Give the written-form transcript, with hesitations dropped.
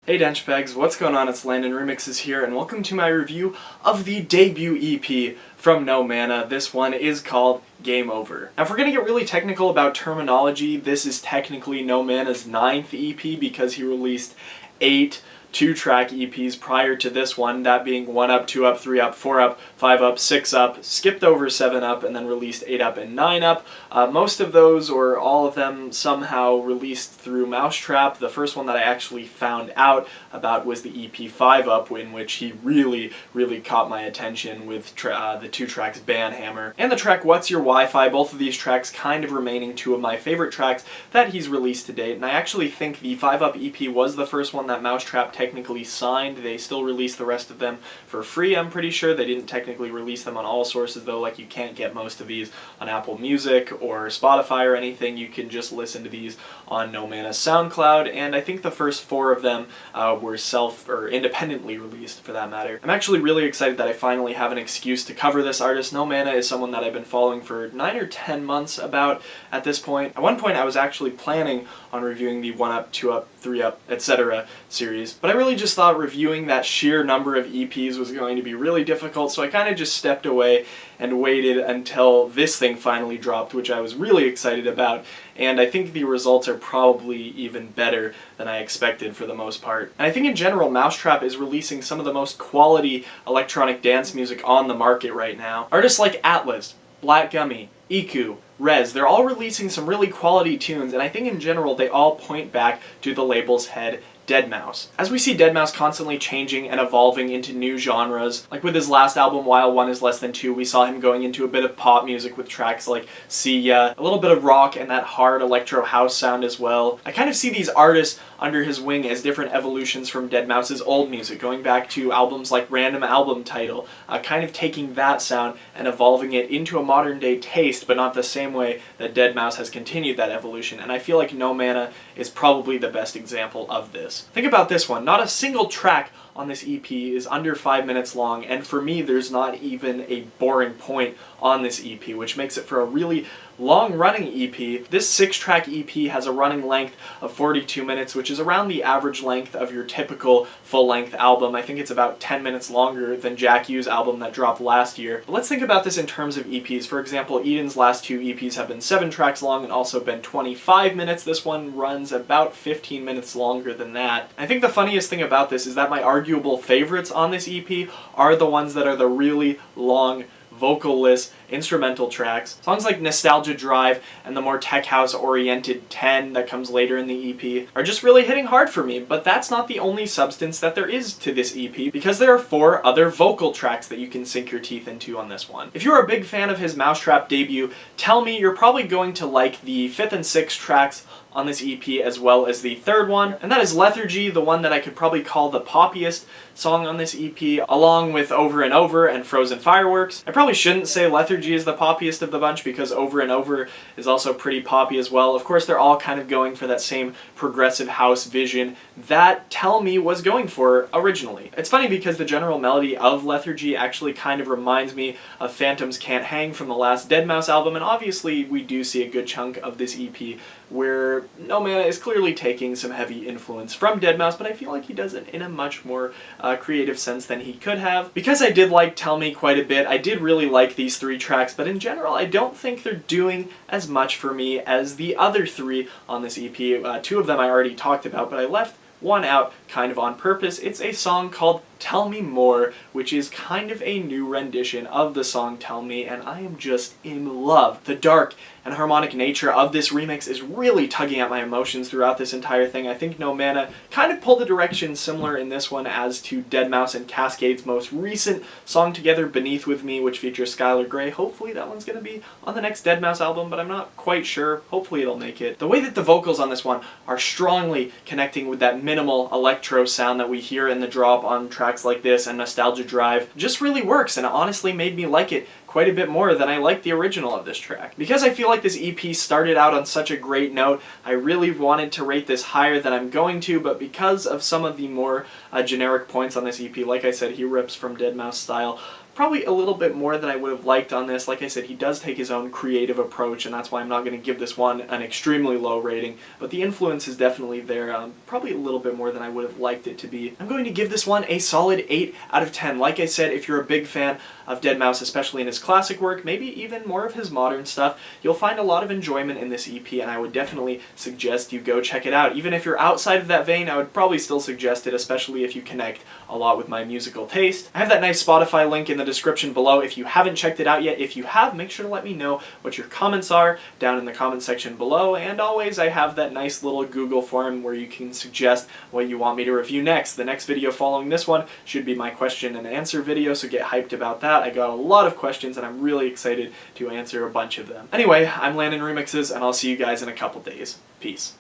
Hey Denchbags, what's going on? It's Landon Remixes here, and welcome to my review of the debut EP from No Mana. This one is called Game Over. Now if we're going to get really technical about terminology, this is technically No Mana's 9th EP because he released 8 2-track EPs prior to this one, that being 1 Up, 2 Up, 3 Up, 4 Up, 5 Up, 6 Up, skipped over 7 Up, and then released 8 Up and 9 Up. Most of those, or all of them, somehow released through Mousetrap. The first one that I actually found out about was the EP 5 Up, in which he really caught my attention with the 2 tracks Banhammer and the track What's Your Wi-Fi, both of these tracks kind of remaining 2 of my favorite tracks that he's released to date. And I actually think the 5 Up EP was the first one that Mousetrap technically signed. They still released the rest of them for free, I'm pretty sure. They didn't technically release them on all sources though, like you can't get most of these on Apple Music or Spotify or anything. You can just listen to these on No Mana's SoundCloud, and I think the first 4 of them were independently released, for that matter. I'm actually really excited that I finally have an excuse to cover this artist. No Mana is someone that I've been following for 9 or 10 months about at this point. At one point I was actually planning on reviewing the 1 Up, 2 Up, 3 Up, etc. series, but I really just thought reviewing that sheer number of EPs was going to be really difficult, so I kind of just stepped away and waited until this thing finally dropped, which I was really excited about, and I think the results are probably even better than I expected for the most part. And I think in general Mousetrap is releasing some of the most quality electronic dance music on the market right now. Artists like Atlas, Black Gummy, Iku, Rez, they're all releasing some really quality tunes, and I think in general they all point back to the label's head, Deadmau5. As we see Deadmau5 constantly changing and evolving into new genres, like with his last album While One Is Less Than Two, we saw him going into a bit of pop music with tracks like See Ya, a little bit of rock and that hard electro house sound as well. I kind of see these artists under his wing as different evolutions from Deadmau5's old music, going back to albums like Random Album Title, kind of taking that sound and evolving it into a modern day taste, but not the same way that Deadmau5 has continued that evolution, and I feel like No Mana is probably the best example of this. Think about this one. Not a single track on this EP is under 5 minutes long, and for me there's not even a boring point on this EP, which makes it for a really long-running EP. This 6-track EP has a running length of 42 minutes, which is around the average length of your typical full-length album. I think it's about 10 minutes longer than Jack U's album that dropped last year. But let's think about this in terms of EPs. For example, Eden's last 2 EPs have been 7 tracks long and also been 25 minutes. This one runs about 15 minutes longer than that. I think the funniest thing about this is that my arguable favorites on this EP are the ones that are the really long, vocalless, instrumental tracks. Songs like Nostalgia Drive and the more tech house oriented 10 that comes later in the EP are just really hitting hard for me, but that's not the only substance that there is to this EP, because there are 4 other vocal tracks that you can sink your teeth into on this one. If you're a big fan of his Mousetrap debut, tell me you're probably going to like the 5th and 6th tracks on this EP as well as the 3rd one, and that is Lethargy, the one that I could probably call the poppiest song on this EP, along with Over and Over and Frozen Fireworks. I probably shouldn't say Lethargy is the poppiest of the bunch because Over and Over is also pretty poppy as well. Of course, they're all kind of going for that same progressive house vision that Tell Me was going for originally. It's funny because the general melody of Lethargy actually kind of reminds me of Phantoms Can't Hang from the last Deadmau5 album, and obviously we do see a good chunk of this EP where No Mana is clearly taking some heavy influence from Deadmau5, but I feel like he does it in a much more creative sense than he could have. Because I did like Tell Me quite a bit, I did really like these 3 tracks, but in general I don't think they're doing as much for me as the other 3 on this EP. 2 of them I already talked about, but I left one out kind of on purpose. It's a song called Tell Me More, which is kind of a new rendition of the song Tell Me, and I am just in love. The dark and harmonic nature of this remix is really tugging at my emotions throughout this entire thing. I think No Mana kind of pulled a direction similar in this one as to Deadmau5 and Cascade's most recent song together, Beneath With Me, which features Skylar Grey. Hopefully that one's going to be on the next Deadmau5 album, but I'm not quite sure. Hopefully it'll make it. The way that the vocals on this one are strongly connecting with that minimal electro sound that we hear in the drop on tracks like this and Nostalgia Drive just really works, and it honestly made me like it quite a bit more than I liked the original of this track. Because I feel like this EP started out on such a great note, I really wanted to rate this higher than I'm going to, but because of some of the more generic points on this EP, like I said, he rips from Deadmau5 style, probably a little bit more than I would have liked on this. Like I said, he does take his own creative approach, and that's why I'm not going to give this one an extremely low rating, but the influence is definitely there, probably a little bit more than I would have liked it to be. I'm going to give this one a solid 8 out of 10. Like I said, if you're a big fan of deadmau5, especially in his classic work, maybe even more of his modern stuff, you'll find a lot of enjoyment in this EP, and I would definitely suggest you go check it out. Even if you're outside of that vein, I would probably still suggest it, especially if you connect a lot with my musical taste. I have that nice Spotify link in the description below if you haven't checked it out yet. If you have, make sure to let me know what your comments are down in the comment section below, and always I have that nice little Google form where you can suggest what you want me to review next. The next video following this one should be my question and answer video, so get hyped about that. I got a lot of questions and I'm really excited to answer a bunch of them. Anyway, I'm Landon Remixes, and I'll see you guys in a couple days. Peace.